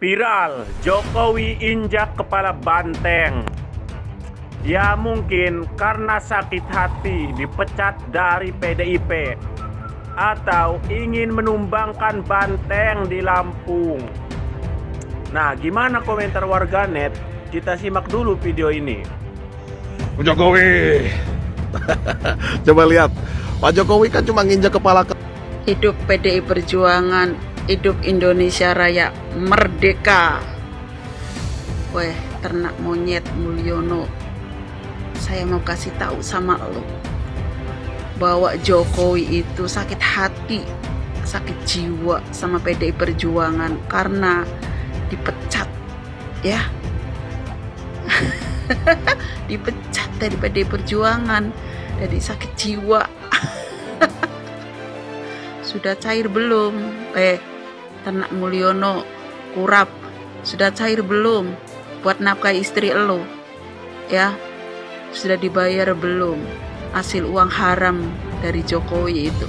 Viral, Jokowi injak kepala banteng. Ya mungkin karena sakit hati dipecat dari PDIP atau ingin menumbangkan banteng di Lampung. Nah, gimana komentar warganet? Kita simak dulu video ini. Jokowi. Coba lihat, Pak Jokowi kan cuma nginjak kepala. Hidup PDI Perjuangan, hidup Indonesia Raya merdeka. Weh, ternak monyet Mulyono, saya mau kasih tahu sama lo bahwa Jokowi itu sakit hati, sakit jiwa sama PDI Perjuangan karena dipecat, ya. Dipecat dari PDI Perjuangan, dari sakit jiwa. Sudah cair belum? Ternak Mulyono, Kurap, sudah cair belum buat nafkahi istri lo? Ya, sudah dibayar belum hasil uang haram dari Jokowi itu?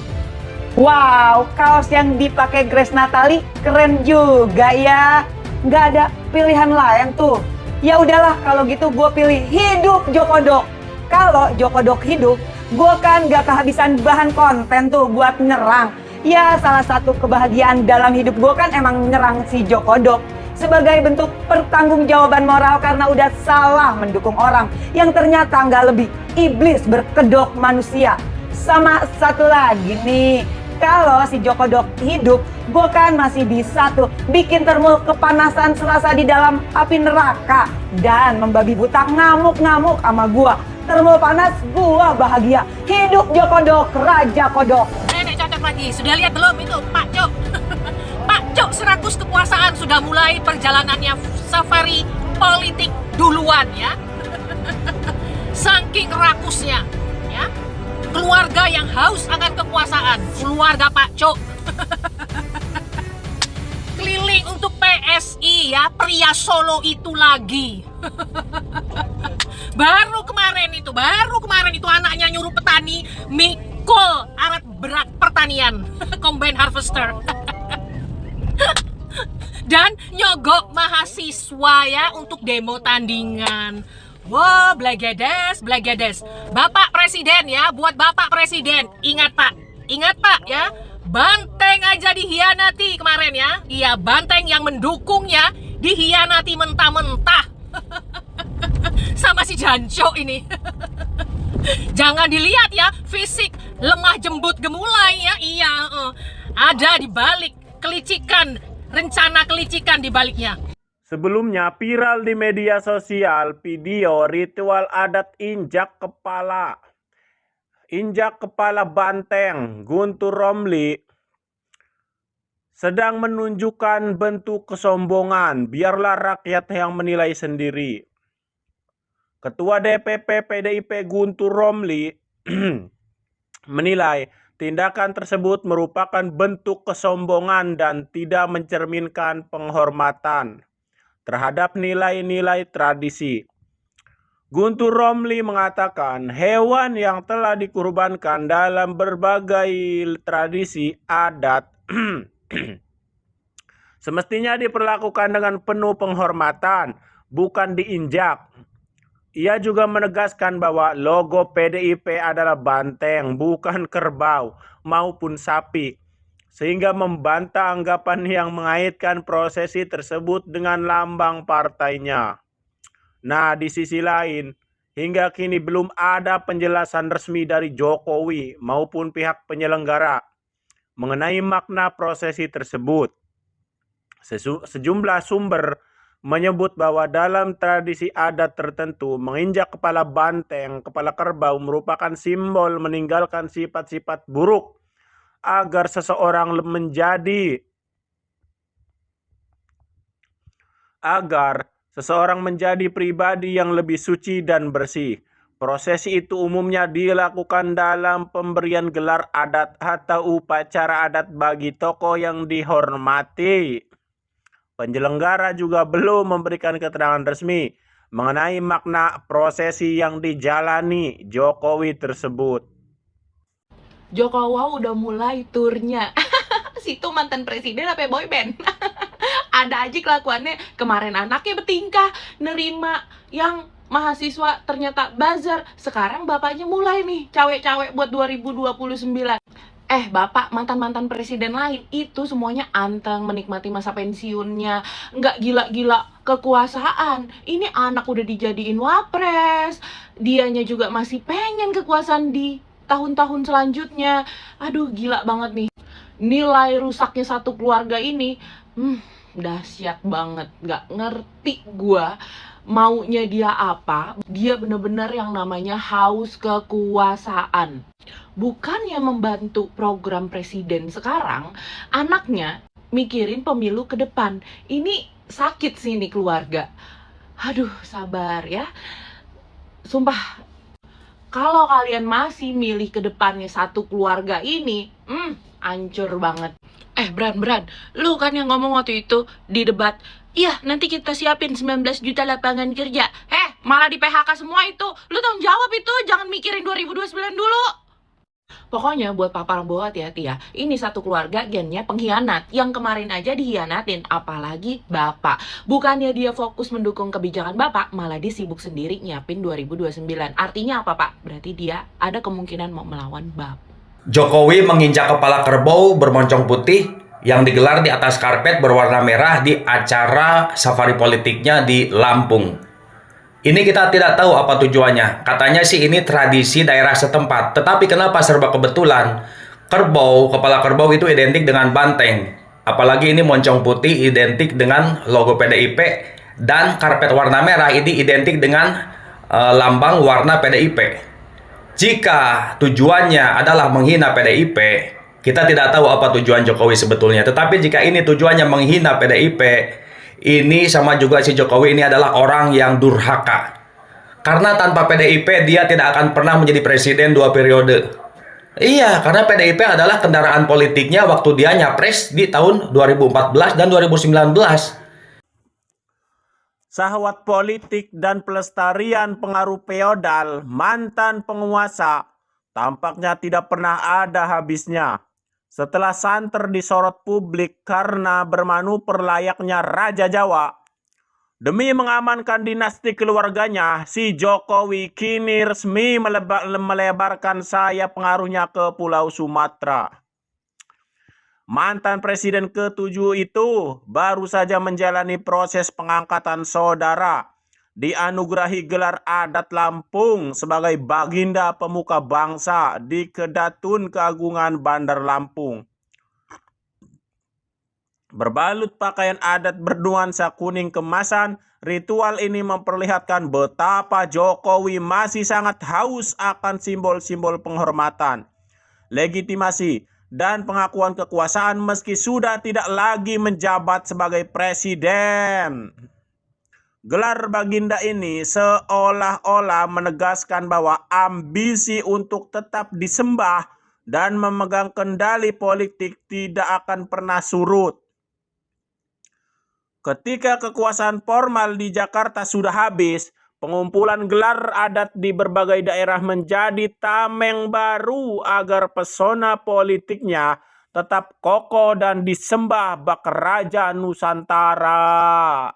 Wow, kaos yang dipakai Grace Natali keren juga ya. Nggak ada pilihan lain tuh. Ya udahlah, kalau gitu gue pilih hidup Jokodok. Kalau Jokodok hidup, gue kan gak kehabisan bahan konten tuh buat nyerang. Ya, salah satu kebahagiaan dalam hidup gue kan emang nyerang si Jokodok. Sebagai bentuk pertanggungjawaban moral karena udah salah mendukung orang yang ternyata nggak lebih iblis berkedok manusia. Sama satu lagi nih, kalau si Jokodok hidup, gue kan masih bisa tuh bikin termul kepanasan serasa di dalam api neraka dan membabi buta ngamuk-ngamuk sama gue. Termul panas, gue bahagia. Hidup Jokodok, Raja Kodok. Nenek cocok lagi, sudah lihat belum itu Pak Cok? Pak Cok serakus kekuasaan sudah mulai perjalanannya safari politik duluan ya. Saking rakusnya ya. Keluarga yang haus akan kekuasaan, keluarga Pak Cok. Keliling untuk PSI ya, pria Solo itu lagi. Baru kemarin itu anaknya nyuruh petani mikul alat berat pertanian, combine harvester. Dan nyogok mahasiswa ya untuk demo tandingan. Wah, blegedes. Bapak Presiden ya, buat Bapak Presiden. Ingat Pak ya, banteng aja dihianati kemarin ya. Iya, banteng yang mendukungnya dihianati mentah-mentah. Sama si Janco ini. Jangan dilihat ya, fisik lemah jembut gemulai ya. Iya, ada di balik kelicikan, rencana kelicikan di baliknya. Sebelumnya viral di media sosial video ritual adat injak kepala banteng. Guntur Romli sedang menunjukkan bentuk kesombongan. Biarlah rakyat yang menilai sendiri. Ketua DPP PDIP Guntur Romli menilai tindakan tersebut merupakan bentuk kesombongan dan tidak mencerminkan penghormatan terhadap nilai-nilai tradisi. Guntur Romli mengatakan hewan yang telah dikurbankan dalam berbagai tradisi adat semestinya diperlakukan dengan penuh penghormatan, bukan diinjak. Ia juga menegaskan bahwa logo PDIP adalah banteng, bukan kerbau maupun sapi, sehingga membantah anggapan yang mengaitkan prosesi tersebut dengan lambang partainya. Nah, di sisi lain, hingga kini belum ada penjelasan resmi dari Jokowi maupun pihak penyelenggara mengenai makna prosesi tersebut. Sejumlah sumber menyebut bahwa dalam tradisi adat tertentu, menginjak kepala banteng, kepala kerbau merupakan simbol meninggalkan sifat-sifat buruk agar seseorang menjadi pribadi yang lebih suci dan bersih. Prosesi itu umumnya dilakukan dalam pemberian gelar adat atau upacara adat bagi tokoh yang dihormati. Penyelenggara juga belum memberikan keterangan resmi mengenai makna prosesi yang dijalani Jokowi tersebut. Jokowi udah mulai turnya. Situ mantan presiden apa boyband? Ada aja kelakuannya. Kemarin anaknya bertingkah nerima yang mahasiswa ternyata buzzer. Sekarang bapaknya mulai nih cawe-cawe buat 2029. Bapak mantan-mantan presiden lain itu semuanya anteng menikmati masa pensiunnya, nggak gila-gila kekuasaan. Ini anak udah dijadiin wapres, dianya juga masih pengen kekuasaan di tahun-tahun selanjutnya. Aduh, gila banget nih. Nilai rusaknya satu keluarga ini, dahsyat banget. Nggak ngerti gua maunya dia apa. Dia bener-bener yang namanya haus kekuasaan. Bukannya membantu program presiden sekarang, anaknya mikirin pemilu ke depan. Ini sakit sih nih keluarga. Aduh, sabar ya. Sumpah, kalau kalian masih milih ke depannya satu keluarga ini, hancur banget. Bran, lu kan yang ngomong waktu itu di debat, iya nanti kita siapin 19 juta lapangan kerja. Malah di PHK semua itu. Lu tanggung jawab itu, jangan mikirin 2029 dulu. Pokoknya buat Pak Prabowo hati-hati ya. Ini satu keluarga gennya pengkhianat. Yang kemarin aja dihianatin, apalagi Bapak. Bukannya dia fokus mendukung kebijakan Bapak, malah dia sibuk sendiri nyiapin 2029. Artinya apa, Pak? Berarti dia ada kemungkinan mau melawan Bapak. Jokowi menginjak kepala kerbau bermoncong putih yang digelar di atas karpet berwarna merah di acara safari politiknya di Lampung. Ini kita tidak tahu apa tujuannya. Katanya sih ini tradisi daerah setempat. Tetapi kenapa serba kebetulan? Kerbau, kepala kerbau itu identik dengan banteng. Apalagi ini moncong putih identik dengan logo PDIP. Dan karpet warna merah ini identik dengan lambang warna PDIP. Jika tujuannya adalah menghina PDIP, kita tidak tahu apa tujuan Jokowi sebetulnya. Tetapi jika ini tujuannya menghina PDIP, ini sama juga si Jokowi ini adalah orang yang durhaka. Karena tanpa PDIP dia tidak akan pernah menjadi presiden 2 periode. Iya, karena PDIP adalah kendaraan politiknya waktu dia nyapres di tahun 2014 dan 2019. Syahwat politik dan pelestarian pengaruh feodal mantan penguasa tampaknya tidak pernah ada habisnya. Setelah santer disorot publik karena bermanuver layaknya Raja Jawa, demi mengamankan dinasti keluarganya, si Jokowi kini resmi melebarkan sayap pengaruhnya ke Pulau Sumatera. Mantan presiden ke-7 itu baru saja menjalani proses pengangkatan saudara, dianugerahi gelar adat Lampung sebagai Baginda Pemuka Bangsa di Kedatun Keagungan Bandar Lampung. Berbalut pakaian adat bernuansa kuning kemasan, ritual ini memperlihatkan betapa Jokowi masih sangat haus akan simbol-simbol penghormatan, legitimasi, dan pengakuan kekuasaan meski sudah tidak lagi menjabat sebagai presiden. Gelar Baginda ini seolah-olah menegaskan bahwa ambisi untuk tetap disembah dan memegang kendali politik tidak akan pernah surut. Ketika kekuasaan formal di Jakarta sudah habis, pengumpulan gelar adat di berbagai daerah menjadi tameng baru agar pesona politiknya tetap kokoh dan disembah bak Raja Nusantara.